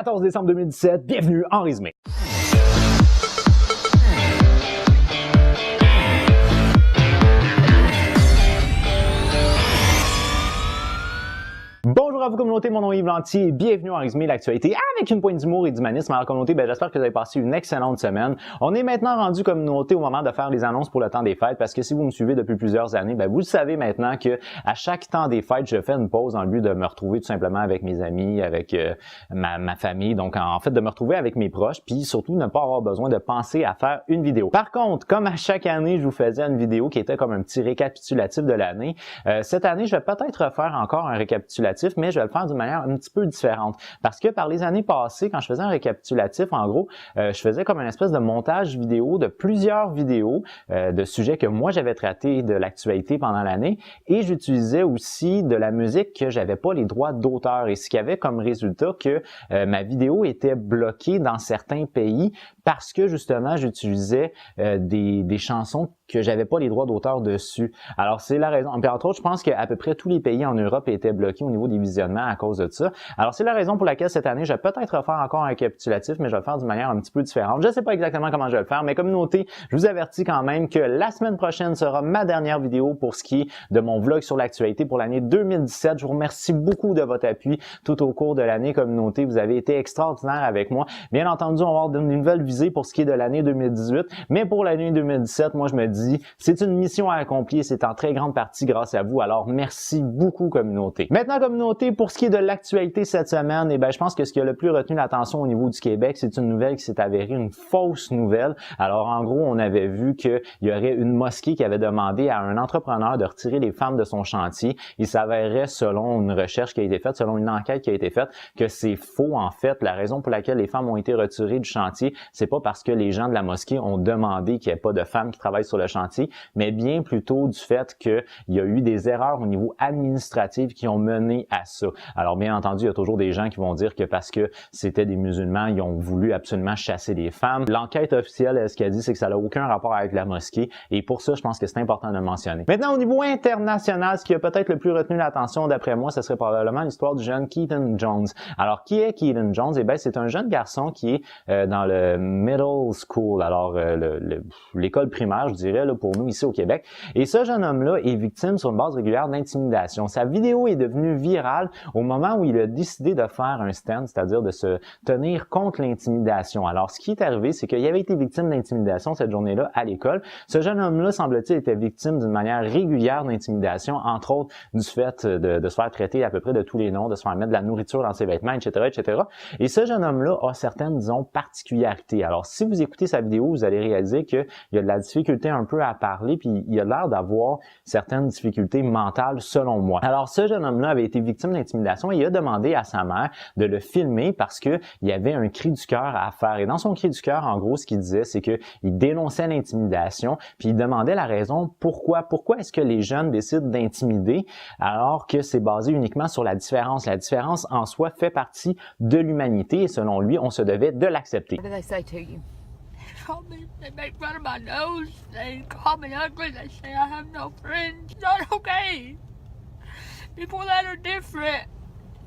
14 décembre 2017, bienvenue en résumé. Bonjour à vous communauté, mon nom est Yves Lantier et bienvenue en résumé l'actualité avec une pointe d'humour et d'humanisme. Alors communauté, j'espère que vous avez passé une excellente semaine. On est maintenant rendu communauté au moment de faire les annonces pour le temps des fêtes parce que si vous me suivez depuis plusieurs années, vous le savez maintenant que à chaque temps des fêtes, je fais une pause dans le but de me retrouver tout simplement avec mes amis, avec ma famille, donc en fait de me retrouver avec mes proches, puis surtout ne pas avoir besoin de penser à faire une vidéo. Par contre, comme à chaque année, je vous faisais une vidéo qui était comme un petit récapitulatif de l'année, cette année, je vais peut-être refaire encore un récapitulatif, mais je vais le faire d'une manière un petit peu différente. Parce que par les années passées, quand je faisais un récapitulatif, en gros, je faisais comme une espèce de montage vidéo de plusieurs vidéos de sujets que moi j'avais traités de l'actualité pendant l'année et j'utilisais aussi de la musique que j'avais pas les droits d'auteur et ce qui avait comme résultat que ma vidéo était bloquée dans certains pays parce que justement j'utilisais des chansons que j'avais pas les droits d'auteur dessus. Alors c'est la raison. Puis entre autres, je pense qu'à peu près tous les pays en Europe étaient bloqués au niveau des visionnements à cause de ça. Alors c'est la raison pour laquelle cette année, je vais peut-être refaire encore un récapitulatif, mais je vais le faire d'une manière un petit peu différente. Je sais pas exactement comment je vais le faire, mais communauté, je vous avertis quand même que la semaine prochaine sera ma dernière vidéo pour ce qui est de mon vlog sur l'actualité pour l'année 2017. Je vous remercie beaucoup de votre appui tout au cours de l'année, communauté. Vous avez été extraordinaire avec moi. Bien entendu, on va avoir une nouvelle visée pour ce qui est de l'année 2018, mais pour l'année 2017, moi je me dis, c'est une mission à accomplir, c'est en très grande partie grâce à vous. Alors merci beaucoup, communauté. Maintenant, communauté, pour ce qui est de l'actualité cette semaine, je pense que ce qui a le plus retenu l'attention au niveau du Québec, c'est une nouvelle qui s'est avérée une fausse nouvelle. Alors en gros, on avait vu qu'il y aurait une mosquée qui avait demandé à un entrepreneur de retirer les femmes de son chantier. Il s'avérait, selon une recherche qui a été faite, selon une enquête qui a été faite, que c'est faux en fait. La raison pour laquelle les femmes ont été retirées du chantier, c'est pas parce que les gens de la mosquée ont demandé qu'il n'y ait pas de femmes qui travaillent sur le chantier, mais bien plutôt du fait qu'il y a eu des erreurs au niveau administratif qui ont mené à ça. Alors bien entendu, il y a toujours des gens qui vont dire que parce que c'était des musulmans, ils ont voulu absolument chasser les femmes. L'enquête officielle, ce qu'elle dit, c'est que ça n'a aucun rapport avec la mosquée et pour ça, je pense que c'est important de le mentionner. Maintenant, au niveau international, ce qui a peut-être le plus retenu l'attention d'après moi, ce serait probablement l'histoire du jeune Keaton Jones. Alors, qui est Keaton Jones? C'est un jeune garçon qui est dans le middle school, alors l'école primaire, je dirais, là, pour nous ici au Québec. Et ce jeune homme-là est victime sur une base régulière d'intimidation. Sa vidéo est devenue virale au moment où il a décidé de faire un stand, c'est-à-dire de se tenir contre l'intimidation. Alors, ce qui est arrivé, c'est qu'il avait été victime d'intimidation cette journée-là à l'école. Ce jeune homme-là, semble-t-il, était victime d'une manière régulière d'intimidation, entre autres du fait de se faire traiter à peu près de tous les noms, de se faire mettre de la nourriture dans ses vêtements, etc., etc. Et ce jeune homme-là a certaines, disons, particularités. Alors, si vous écoutez sa vidéo, vous allez réaliser qu'il y a de la difficulté un peu à parler, puis il a l'air d'avoir certaines difficultés mentales selon moi. Alors, ce jeune homme-là avait été victime d'intimidation et il a demandé à sa mère de le filmer parce que il y avait un cri du cœur à faire. Et dans son cri du cœur, en gros, ce qu'il disait, c'est qu'il dénonçait l'intimidation, puis il demandait la raison pourquoi est-ce que les jeunes décident d'intimider alors que c'est basé uniquement sur la différence. La différence en soi fait partie de l'humanité et selon lui, on se devait de l'accepter. They make fun of my nose, they call me ugly, they say I have no friends. It's not okay. People that are different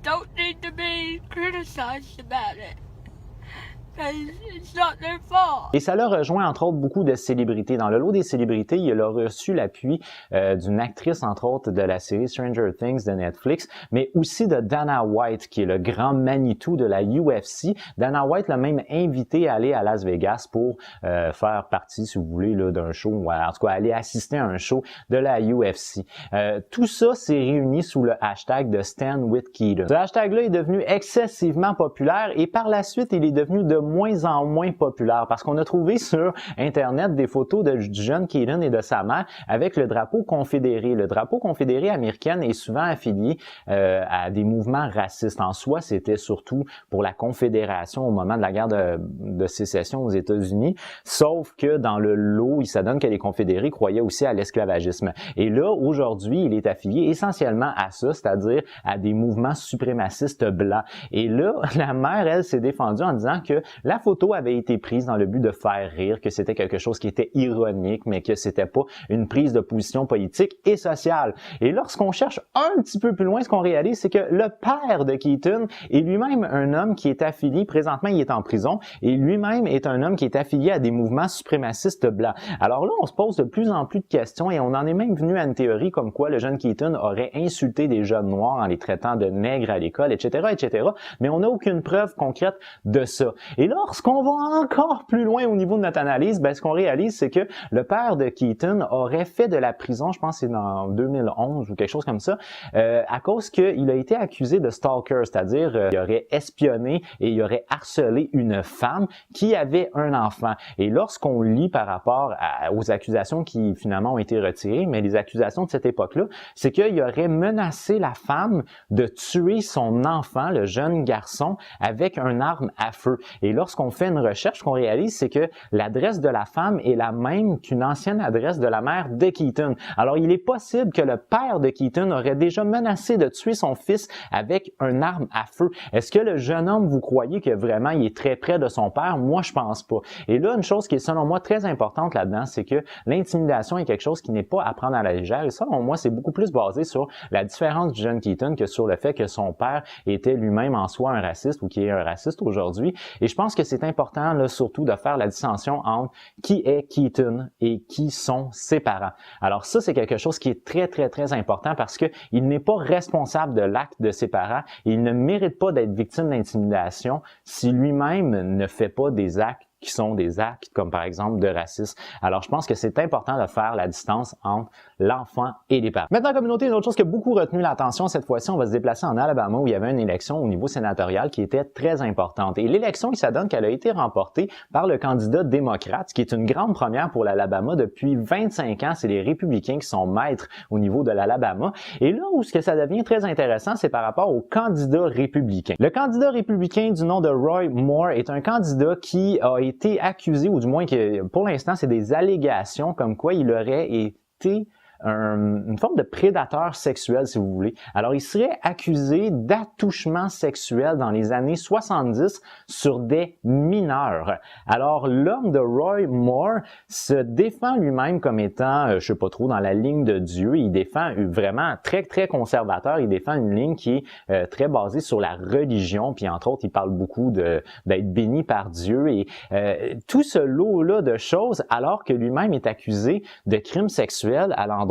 don't need to be criticized about it. It's not their fault. Et ça l'a rejoint entre autres beaucoup de célébrités. Dans le lot des célébrités, il a reçu l'appui d'une actrice entre autres de la série Stranger Things de Netflix, mais aussi de Dana White qui est le grand Manitou de la UFC. Dana White l'a même invité à aller à Las Vegas pour faire partie, si vous voulez, d'un show, ou en tout cas aller assister à un show de la UFC. Tout ça s'est réuni sous le hashtag de Stand with Keaton. Ce hashtag-là est devenu excessivement populaire et par la suite, il est devenu de moins en moins populaire parce qu'on a trouvé sur Internet des photos du jeune Keaton et de sa mère avec le drapeau confédéré. Le drapeau confédéré américain est souvent affilié à des mouvements racistes. En soi, c'était surtout pour la Confédération au moment de la guerre de sécession aux États-Unis, sauf que dans le lot, il s'adonne que les confédérés croyaient aussi à l'esclavagisme. Et là, aujourd'hui, il est affilié essentiellement à ça, c'est-à-dire à des mouvements suprémacistes blancs. Et là, la mère, elle, s'est défendue en disant que la photo avait été prise dans le but de faire rire, que c'était quelque chose qui était ironique, mais que c'était pas une prise de position politique et sociale. Et lorsqu'on cherche un petit peu plus loin, ce qu'on réalise, c'est que le père de Keaton est lui-même un homme qui est affilié, présentement il est en prison, et lui-même est un homme qui est affilié à des mouvements suprémacistes blancs. Alors là, on se pose de plus en plus de questions et on en est même venu à une théorie comme quoi le jeune Keaton aurait insulté des jeunes noirs en les traitant de nègres à l'école, etc., etc. Mais on n'a aucune preuve concrète de ça. Et lorsqu'on va encore plus loin au niveau de notre analyse, ce qu'on réalise, c'est que le père de Keaton aurait fait de la prison, je pense que c'est en 2011 ou quelque chose comme ça, à cause qu'il a été accusé de stalker, c'est-à-dire il aurait espionné et il aurait harcelé une femme qui avait un enfant. Et lorsqu'on lit par rapport aux accusations qui finalement ont été retirées, mais les accusations de cette époque-là, c'est qu'il aurait menacé la femme de tuer son enfant, le jeune garçon, avec une arme à feu. Et lorsqu'on fait une recherche, ce qu'on réalise, c'est que l'adresse de la femme est la même qu'une ancienne adresse de la mère de Keaton. Alors, il est possible que le père de Keaton aurait déjà menacé de tuer son fils avec une arme à feu. Est-ce que le jeune homme, vous croyez que vraiment il est très près de son père? Moi, je pense pas. Et là, une chose qui est selon moi très importante là-dedans, c'est que l'intimidation est quelque chose qui n'est pas à prendre à la légère. Et selon moi, c'est beaucoup plus basé sur la différence du jeune Keaton que sur le fait que son père était lui-même en soi un raciste ou qui est un raciste aujourd'hui. Et je pense que c'est important là, surtout de faire la distinction entre qui est Keaton et qui sont ses parents. Alors ça, c'est quelque chose qui est très, très, très important parce que il n'est pas responsable de l'acte de ses parents et il ne mérite pas d'être victime d'intimidation si lui-même ne fait pas des actes qui sont des actes comme par exemple de racisme. Alors je pense que c'est important de faire la distance entre l'enfant et les parents. Maintenant, communauté, une autre chose qui a beaucoup retenu l'attention cette fois-ci, on va se déplacer en Alabama où il y avait une élection au niveau sénatorial qui était très importante. Et l'élection, il s'adonne qu'elle a été remportée par le candidat démocrate, ce qui est une grande première pour l'Alabama. Depuis 25 ans, c'est les républicains qui sont maîtres au niveau de l'Alabama. Et là où ce que ça devient très intéressant, c'est par rapport au candidat républicain. Le candidat républicain du nom de Roy Moore est un candidat qui a été accusé, ou du moins que pour l'instant, c'est des allégations comme quoi il aurait été une forme de prédateur sexuel, si vous voulez. Alors, il serait accusé d'attouchement sexuel dans les années 70 sur des mineurs. Alors, l'homme de Roy Moore se défend lui-même comme étant, je sais pas trop, dans la ligne de Dieu. Il défend vraiment très, très conservateur. Il défend une ligne qui est très basée sur la religion. Puis, entre autres, il parle beaucoup d'être béni par Dieu. Et tout ce lot-là de choses, alors que lui-même est accusé de crimes sexuels à l'endroit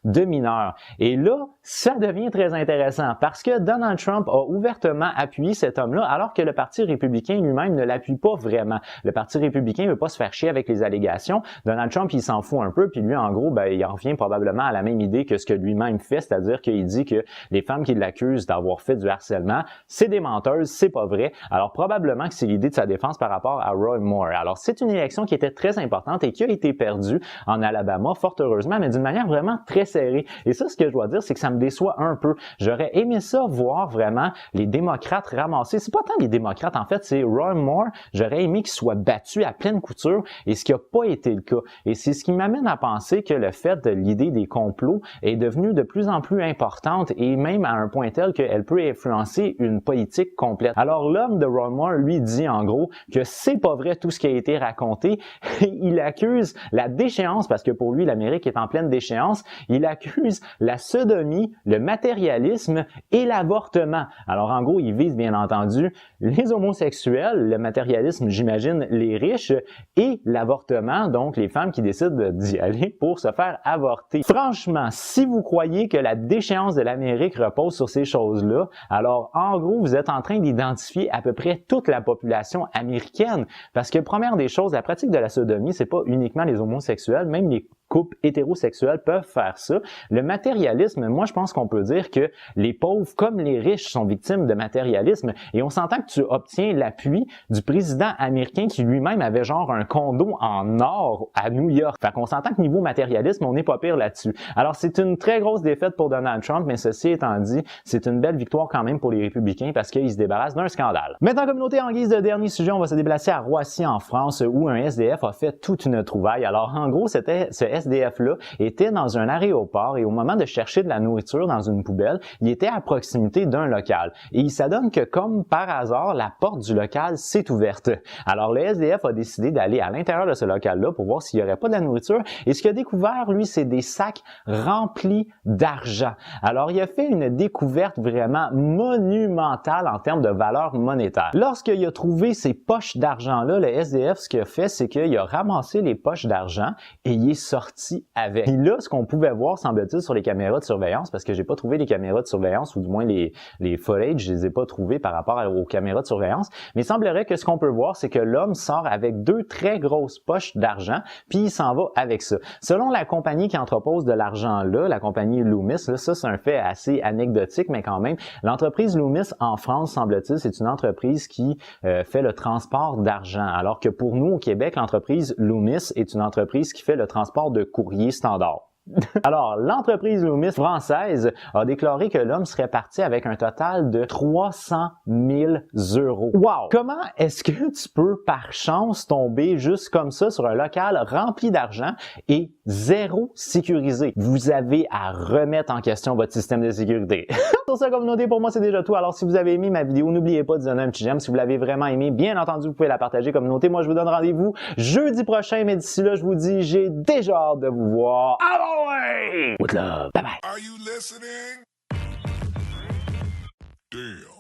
de mineurs. Et là, ça devient très intéressant parce que Donald Trump a ouvertement appuyé cet homme-là alors que le Parti républicain lui-même ne l'appuie pas vraiment. Le Parti républicain ne veut pas se faire chier avec les allégations. Donald Trump, il s'en fout un peu puis lui, en gros, il en revient probablement à la même idée que ce que lui-même fait, c'est-à-dire qu'il dit que les femmes qui l'accusent d'avoir fait du harcèlement, c'est des menteuses, c'est pas vrai. Alors probablement que c'est l'idée de sa défense par rapport à Roy Moore. Alors c'est une élection qui était très importante et qui a été perdue en Alabama, fort heureusement, mais d'une manière vraiment très serrée. Et ça, ce que je dois dire, c'est que ça me déçoit un peu. J'aurais aimé ça voir vraiment les démocrates ramasser. C'est pas tant les démocrates, en fait, c'est Roy Moore. J'aurais aimé qu'il soit battu à pleine couture et ce qui n'a pas été le cas. Et c'est ce qui m'amène à penser que le fait de l'idée des complots est devenue de plus en plus importante et même à un point tel qu'elle peut influencer une politique complète. Alors l'homme de Roy Moore, lui, dit en gros que c'est pas vrai tout ce qui a été raconté. Il accuse la déchéance, parce que pour lui, l'Amérique est en pleine déchéance. Il accuse la sodomie, le matérialisme et l'avortement. Alors, en gros, il vise, bien entendu, les homosexuels, le matérialisme, j'imagine, les riches, et l'avortement, donc les femmes qui décident d'y aller pour se faire avorter. Franchement, si vous croyez que la déchéance de l'Amérique repose sur ces choses-là, alors, en gros, vous êtes en train d'identifier à peu près toute la population américaine. Parce que, première des choses, la pratique de la sodomie, c'est pas uniquement les homosexuels, même les couples hétérosexuels peuvent faire ça. Le matérialisme, moi, je pense qu'on peut dire que les pauvres comme les riches sont victimes de matérialisme et on s'entend que tu obtiens l'appui du président américain qui lui-même avait genre un condo en or à New York. Fait qu'on s'entend que niveau matérialisme, on n'est pas pire là-dessus. Alors, c'est une très grosse défaite pour Donald Trump, mais ceci étant dit, c'est une belle victoire quand même pour les républicains parce qu'ils se débarrassent d'un scandale. Maintenant, communauté, en guise de dernier sujet, on va se déplacer à Roissy en France où un SDF a fait toute une trouvaille. Alors, en gros, ce SDF-là était dans un aéroport et au moment de chercher de la nourriture dans une poubelle, il était à proximité d'un local. Et il s'adonne que comme par hasard, la porte du local s'est ouverte. Alors le SDF a décidé d'aller à l'intérieur de ce local-là pour voir s'il n'y aurait pas de la nourriture. Et ce qu'il a découvert, lui, c'est des sacs remplis d'argent. Alors il a fait une découverte vraiment monumentale en termes de valeur monétaire. Lorsqu'il a trouvé ces poches d'argent-là, le SDF, ce qu'il a fait, c'est qu'il a ramassé les poches d'argent et il est sorti avec. Et là, ce qu'on pouvait voir, semble-t-il, sur les caméras de surveillance, parce que j'ai pas trouvé les caméras de surveillance, ou du moins les footage, je les ai pas trouvés par rapport aux caméras de surveillance, mais il semblerait que ce qu'on peut voir, c'est que l'homme sort avec 2 très grosses poches d'argent, puis il s'en va avec ça. Selon la compagnie qui entrepose de l'argent là, la compagnie Loomis, là, ça c'est un fait assez anecdotique, mais quand même, l'entreprise Loomis en France, semble-t-il, c'est une entreprise qui fait le transport d'argent, alors que pour nous au Québec, l'entreprise Loomis est une entreprise qui fait le transport de courrier standard. Alors, l'entreprise Loomis française a déclaré que l'homme serait parti avec un total de 300 000 €. Wow! Comment est-ce que tu peux, par chance, tomber juste comme ça sur un local rempli d'argent et zéro sécurisé? Vous avez à remettre en question votre système de sécurité. Sur cette communauté, pour moi, c'est déjà tout. Alors, si vous avez aimé ma vidéo, n'oubliez pas de donner un petit j'aime. Si vous l'avez vraiment aimé, bien entendu, vous pouvez la partager communauté. Moi, je vous donne rendez-vous jeudi prochain, mais d'ici là, je vous dis, j'ai déjà hâte de vous voir. With love. Bye bye. Are you listening? Damn.